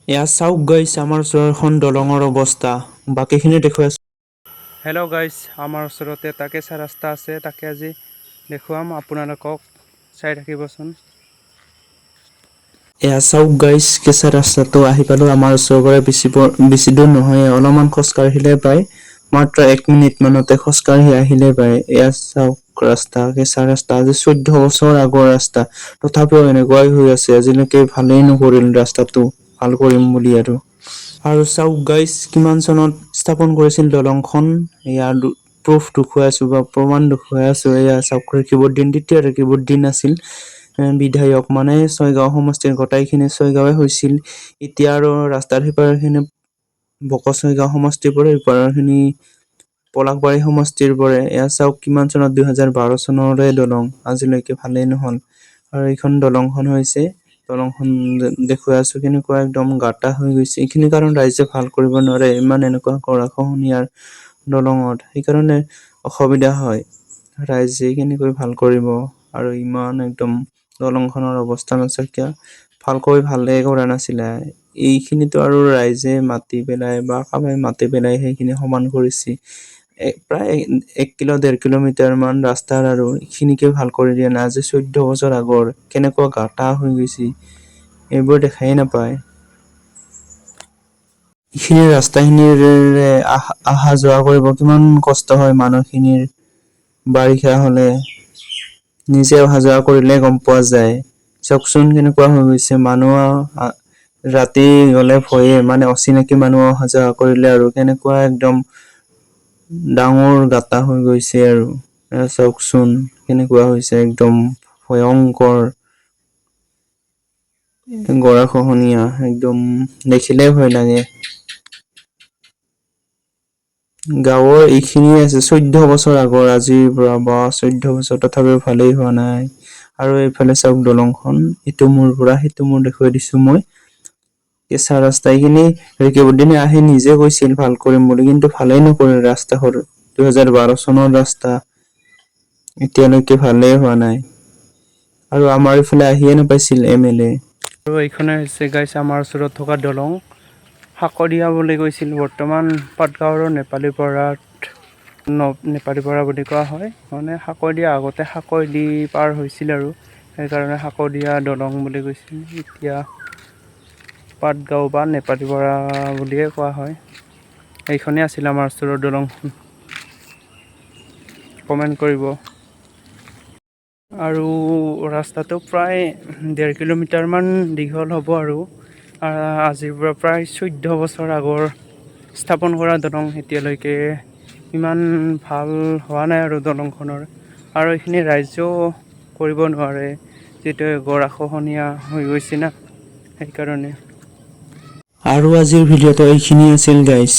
এয়া চাওক গাইছ আমাৰ ওচৰৰখন দলঙৰ অৱস্থা বাকীখিনি দেখুৱাই আছো। হেল্ল' গাইছ, আমাৰ ওচৰতে এটা কেঁচা ৰাস্তা আছে, তাকে আজি দেখুৱাম আপোনালোকক, চাই থাকিবচোন। এয়া চাওক গাইছ, কেঁচা ৰাস্তাটো আহি পালো আমাৰ ওচৰৰ পৰা বেছি দূৰ নহয়, অলপমান খোজ কাঢ়িলে পায়। মাত্ৰ 1 মিনিট মানতে খোজকাঢ়ি আহিলে পায়। এয়া চাওক ৰাস্তা, কেঁচা ৰাস্তা আজি 14 বছৰ আগৰ ৰাস্তা। তথাপিও এনেকুৱাই হৈ আছে, আজিলৈকে ভালেই নকৰিল ৰাস্তাটো ভাল কৰিম বুলি আৰু চাওক গাইছ, কিমান চনত স্থাপন কৰিছিল দলংখন। ইয়াৰ প্ৰুফ দেখুৱাই আছো বা প্ৰমাণ দেখুৱাই আছো। এয়া চাওক, দ্বিতীয় ৰেকিবৰ দিন আছিল। বিধায়ক মানে ছয়গাঁও সমষ্টিৰ গোটাইখিনি ছয়গাঁৱে হৈছিল। এতিয়া আৰু ৰাস্তাৰ সিপাৰৰ খিনি বকচৈ গাঁও সমষ্টিৰ পৰে, ইপাৰৰ খিনি পলাশবাৰী সমষ্টিৰ পৰে। এয়া চাওক কিমান চনত 2012 চনৰে দলং, আজিলৈকে ভালেই নহল। আৰু এইখন দলংখন হৈছে, দলংখন দেখুৱাই আছো কেনেকুৱা একদম গাটা হৈ গৈছে। এইখিনি কাৰণ ৰাইজে ভাল কৰিব নোৱাৰে, ইমান এনেকুৱা গৰাখহনীয়াৰ দলঙত, সেইকাৰণে অসুবিধা হয়। ৰাইজে কেনেকৈ ভাল কৰিব, আৰু ইমান একদম দলংখনৰ অৱস্থা নায্য, ভালে কৰা নাছিলে। এইখিনিতো আৰু ৰাইজে মাতি পেলাই বা কাবাই মাতি পেলাই সেইখিনি সমান কৰিছে। প্ৰায় 1-1.5 কিলোমিটাৰ মান ৰাস্তাৰ আৰু এইখিনিকে ভাল কৰি দিয়া নাই। আজি 14 বছৰ আগৰ, কেনেকুৱা গাটা হৈ গৈছে এইবোৰ দেখাই নাপায়। এইখিনি ৰাস্তাখিনিৰে অহা যোৱা কৰিব কিমান কষ্ট হয় মানুহখিনিৰ। বাৰিষা হলে নিজে অহা যোৱা কৰিলে গম পোৱা যায়। চাওকচোন কেনেকুৱা হৈ গৈছে, মানুহ ৰাতি গলে ভয়ে, মানে অচিনাকি মানুহ অহা যোৱা কৰিলে আৰু কেনেকুৱা একদম ডাঙৰ গাটা হৈ গৈছে আৰু। চাওকচোন কেনেকুৱা হৈছে, একদম ভয়ংকৰ গৰাখহনীয়া, একদম দেখিলে ভয় লাগে। গাঁৱৰ এইখিনিয়ে আছে, 14 বছৰ আগৰ, আজিৰ পৰা বা 14 বছৰ তথাপিও ভালেই হোৱা নাই। আৰু এইফালে চাওক দলংখন, ইটো মূৰ পৰা সেইটো মূৰ দেখুৱাই দিছো মই। কেঁচা ৰাস্তা, এইখিনি ৰেকিবউদ্দিনে আহি নিজে কৈছিল ভাল কৰিম বুলি, কিন্তু ভালেই নকৰিল ৰাস্তা। 2012 চনৰ ৰাস্তা, এতিয়ালৈকে ভালেই হোৱা নাই। আৰু আমাৰ ইফালে আহিয়ে নাপাইছিল MLA। আৰু এইখনে হৈছে গাইছ আমাৰ ওচৰত থকা দলং। সাকৰীয়া বুলি কৈছিল, বৰ্তমান পাটগাঁৱৰ নেপালী পৰাত নেপালী পৰা বুলি কোৱা হয়। মানে সাকৰীয়া, আগতে সাকৰি পাৰ হৈছিল আৰু সেইকাৰণে সাকৰীয়া দলং বুলি কৈছিল। এতিয়া পাটগাঁও বা নেপালী পৰা বুলিয়ে কোৱা হয়। এইখনেই আছিল আমাৰ ওচৰৰ দলংখন। কমেণ্ট কৰিব। আৰু ৰাস্তাটো প্ৰায় 1.5 কিলোমিটাৰ মান দীঘল হ'ব আৰু। আজিৰ পৰা প্ৰায় 14 বছৰ আগৰ স্থাপন কৰা দলং, এতিয়ালৈকে ইমান ভাল হোৱা নাই আৰু দলংখনৰ। আৰু এইখিনি ৰাইজেও কৰিব নোৱাৰে, যিটো গৰাখহনীয়া হৈ গৈছে না, সেইকাৰণে। আৰু আজিৰ ভিডিঅ'টো এইখিনি আছিল গাইছ।